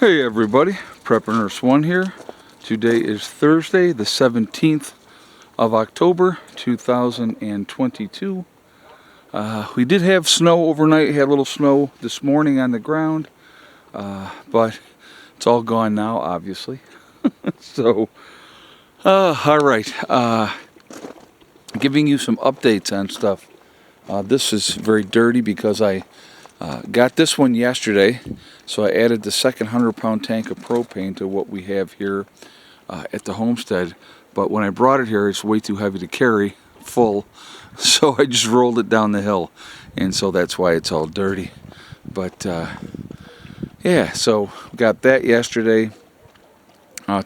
Hey everybody, Prepper Nurse 1 here. Today is Thursday, the 17th of October, 2022. We did have snow overnight, had a little snow this morning on the ground, but it's all gone now, obviously. So, alright, giving you some updates on stuff. This is very dirty because I got this one yesterday, so I added the second 100-pound tank of propane to what we have here at the homestead. But when I brought it here, it's way too heavy to carry full, so I just rolled it down the hill, and so that's why it's all dirty. But yeah, so got that yesterday.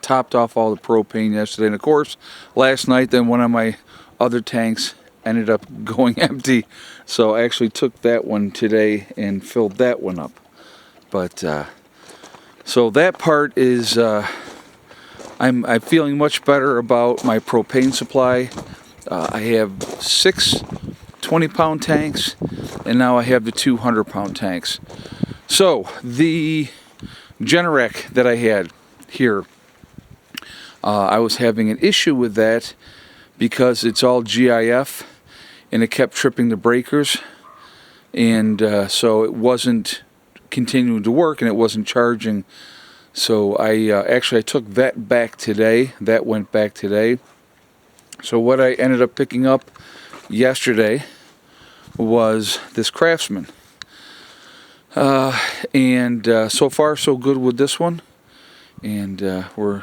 Topped off all the propane yesterday, and of course, last night then one of my other tanks ended up going empty, so I actually took that one today and filled that one up. But so that part is I'm feeling much better about my propane supply. I have 6 20-pound tanks, and now I have the 200-pound tanks. So the Generac that I had here, I was having an issue with that because it's all GIF, and it kept tripping the breakers, and so it wasn't continuing to work, and it wasn't charging. So I took that back today. That went back today. So what I ended up picking up yesterday was this Craftsman, and so far so good with this one, and we're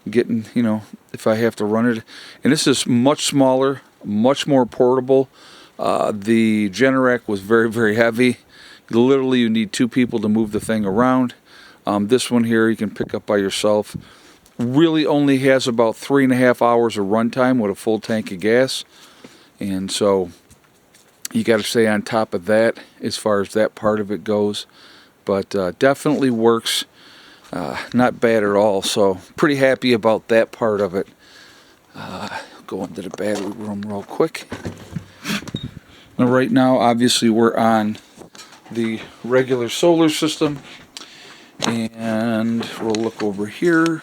getting, you know, if I have to run it, and this is much smaller, much more portable. The Generac was very, very heavy. Literally, you need 2 people to move the thing around. This one here you can pick up by yourself. Really only has about 3.5 hours of runtime with a full tank of gas, and so you got to stay on top of that as far as that part of it goes. But definitely works. Not bad at all. So pretty happy about that part of it. Go into the battery room real quick. Now, right now, obviously, we're on the regular solar system, and we'll look over here,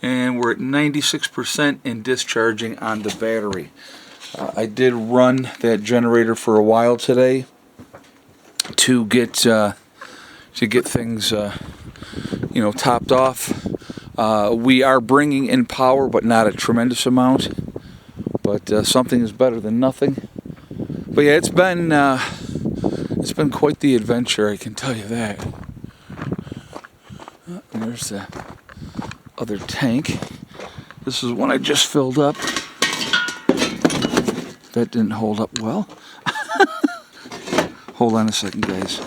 and we're at 96% and discharging on the battery. I did run that generator for a while today to get things you know, topped off. We are bringing in power, but not a tremendous amount. But something is better than nothing. But yeah, it's been quite the adventure, I can tell you that. And there's the other tank. This is one I just filled up. That didn't hold up well. Hold on a second, guys.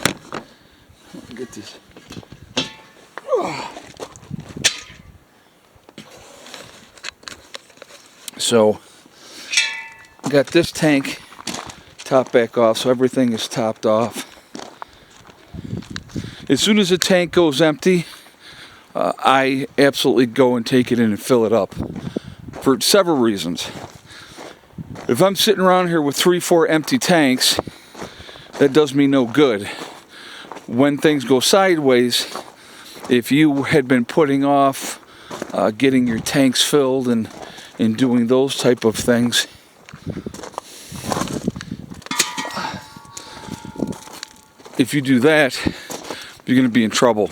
Let me get this. So, got this tank topped back off, so everything is topped off. As soon as the tank goes empty, I absolutely go and take it in and fill it up for several reasons. If I'm sitting around here with 3-4 empty tanks, that does me no good. When things go sideways, if you had been putting off getting your tanks filled and doing those type of things, if you do that, you're going to be in trouble.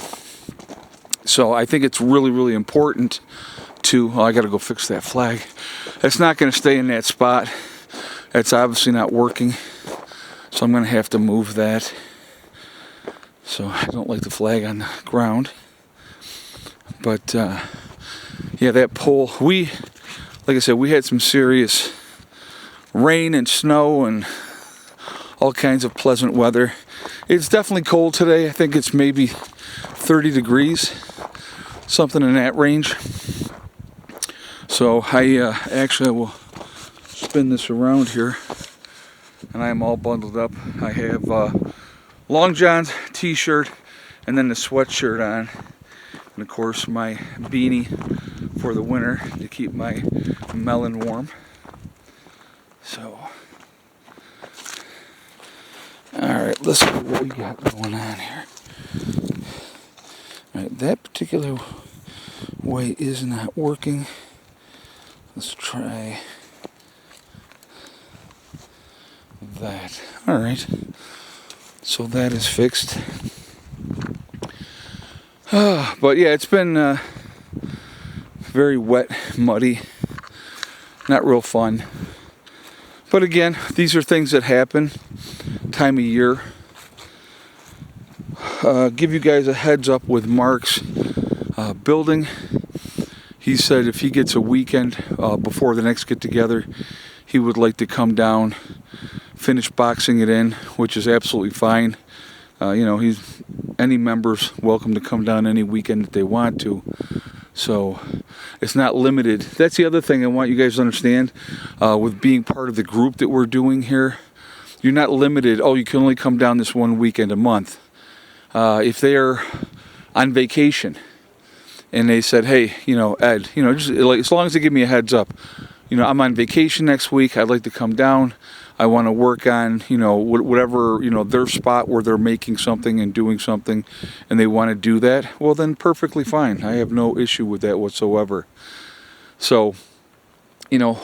So I think it's really, really important to, I got to go fix that flag. That's not going to stay in that spot. That's obviously not working. So I'm going to have to move that. So I don't like the flag on the ground. But yeah, that pole, like I said, we had some serious rain and snow and all kinds of pleasant weather. It's definitely cold today. I think it's maybe 30 degrees, something in that range. So I actually will spin this around here, and I am all bundled up. I have long johns, t-shirt, and then the sweatshirt on, and of course my beanie for the winter to keep my melon warm. So, alright, let's see what we got going on here. Alright, that particular way is not working. Let's try that. Alright, so that is fixed. But yeah, it's been very wet, muddy, not real fun. But again, these are things that happen, time of year. Give you guys a heads up with Mark's building. He said if he gets a weekend before the next get together, he would like to come down, finish boxing it in, which is absolutely fine. Any members welcome to come down any weekend that they want to. So it's not limited. That's the other thing I want you guys to understand with being part of the group that we're doing here. You're not limited. Oh, you can only come down this one weekend a month. If they're on vacation and they said, hey, Ed, just like, as long as they give me a heads up, I'm on vacation next week. I'd like to come down. I want to work on, whatever, their spot where they're making something and doing something, and they want to do that. Well, then perfectly fine. I have no issue with that whatsoever. So,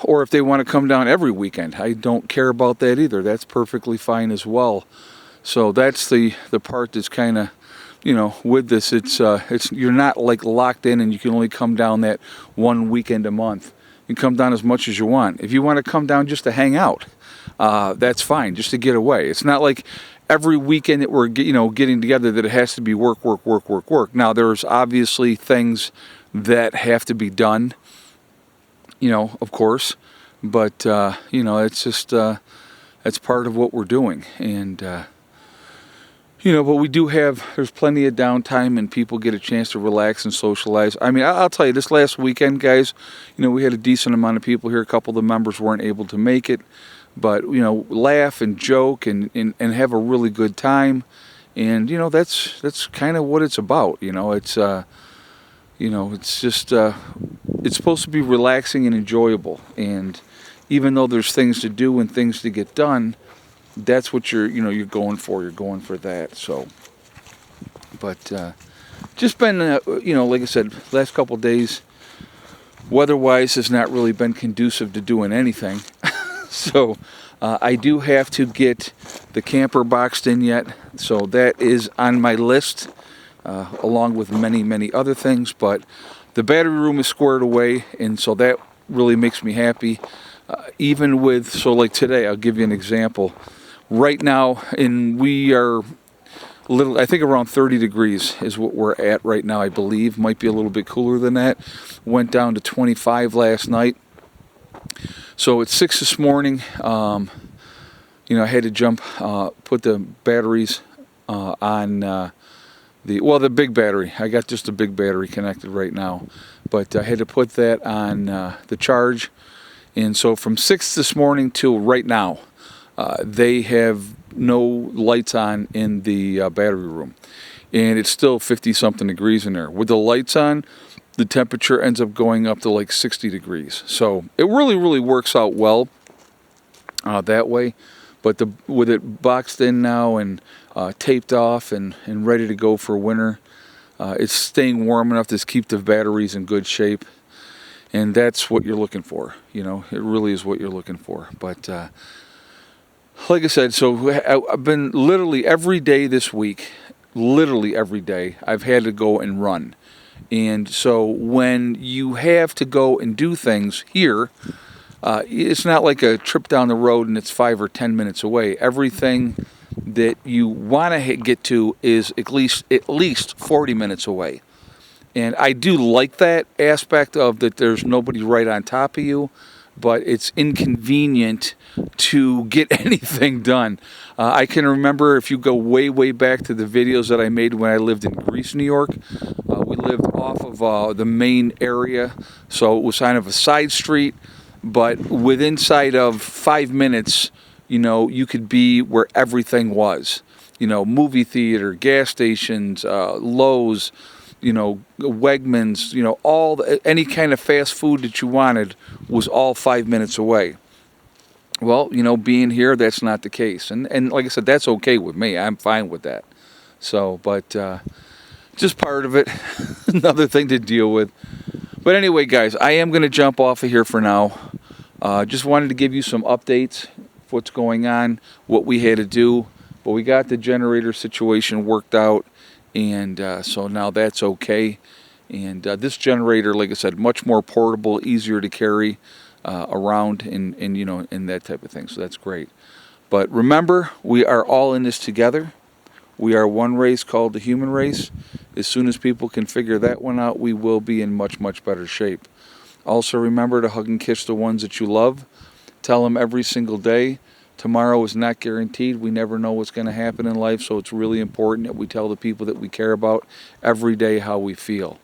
or if they want to come down every weekend, I don't care about that either. That's perfectly fine as well. So that's the part that's kind of, with this, it's you're not like locked in and you can only come down that one weekend a month. You can come down as much as you want. If you want to come down just to hang out, that's fine, just to get away. It's not like every weekend that we're getting together that it has to be work. Now there's obviously things that have to be done, of course, but it's just it's part of what we're doing. And but we do there's plenty of downtime and people get a chance to relax and socialize. I mean, I'll tell you, this last weekend, guys, we had a decent amount of people here. A couple of the members weren't able to make it, but, laugh and joke and have a really good time. And, that's kind of what it's about. It's just, it's supposed to be relaxing and enjoyable. And even though there's things to do and things to get done, that's what you're going for. You're going for that. So, but just been, like I said, last couple of days, weather-wise has not really been conducive to doing anything. So, I do have to get the camper boxed in yet. So that is on my list, along with many, many other things. But the battery room is squared away, and so that really makes me happy. Even with, so like today, I'll give you an example. Right now, we are I think around 30 degrees is what we're at right now, I believe. Might be a little bit cooler than that. Went down to 25 last night. So at 6 this morning, I had to jump, put the batteries on the big battery. I got just a big battery connected right now. But I had to put that on the charge. And so from 6 this morning till right now, they have no lights on in the battery room. And it's still 50-something degrees in there. With the lights on, the temperature ends up going up to like 60 degrees. So it really, really works out well that way. But with it boxed in now and taped off and ready to go for winter, it's staying warm enough to keep the batteries in good shape. And that's what you're looking for. It really is what you're looking for. But like I said, so I've been literally every day this week, literally every day, I've had to go and run. And so when you have to go and do things here, it's not like a trip down the road and it's 5 or 10 minutes away. Everything that you want to get to is at least 40 minutes away. And I do like that aspect of that there's nobody right on top of you, but it's inconvenient to get anything done. I can remember, if you go way, way back to the videos that I made when I lived in Greece, New York, we lived off of the main area, so it was kind of a side street, but within sight of 5 minutes, you could be where everything was. Movie theater, gas stations, Lowe's, Wegmans, any kind of fast food that you wanted was all 5 minutes away. Well, being here, that's not the case. And like I said, that's okay with me. I'm fine with that. So, but just part of it. Another thing to deal with. But anyway, guys, I am going to jump off of here for now. Just wanted to give you some updates, what's going on, what we had to do. But we got the generator situation worked out, and so now that's okay. And this generator, like I said, much more portable, easier to carry around, and you know, and that type of thing. So that's great. But remember, we are all in this together. We are one race called the human race. As soon as people can figure that one out, we will be in much, much better shape. Also remember to hug and kiss the ones that you love. Tell them every single day. Tomorrow is not guaranteed. We never know what's going to happen in life, so it's really important that we tell the people that we care about every day how we feel.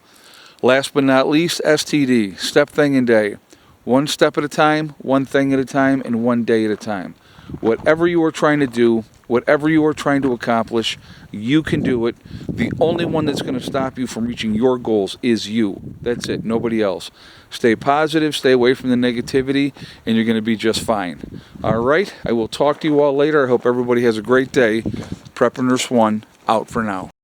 Last but not least, STD, step, thing, and day. One step at a time, one thing at a time, and one day at a time. Whatever you are trying to do, whatever you are trying to accomplish, you can do it. The only one that's going to stop you from reaching your goals is you. That's it, nobody else. Stay positive, stay away from the negativity, and you're going to be just fine. All right, I will talk to you all later. I hope everybody has a great day. Prep Nurse 1, out for now.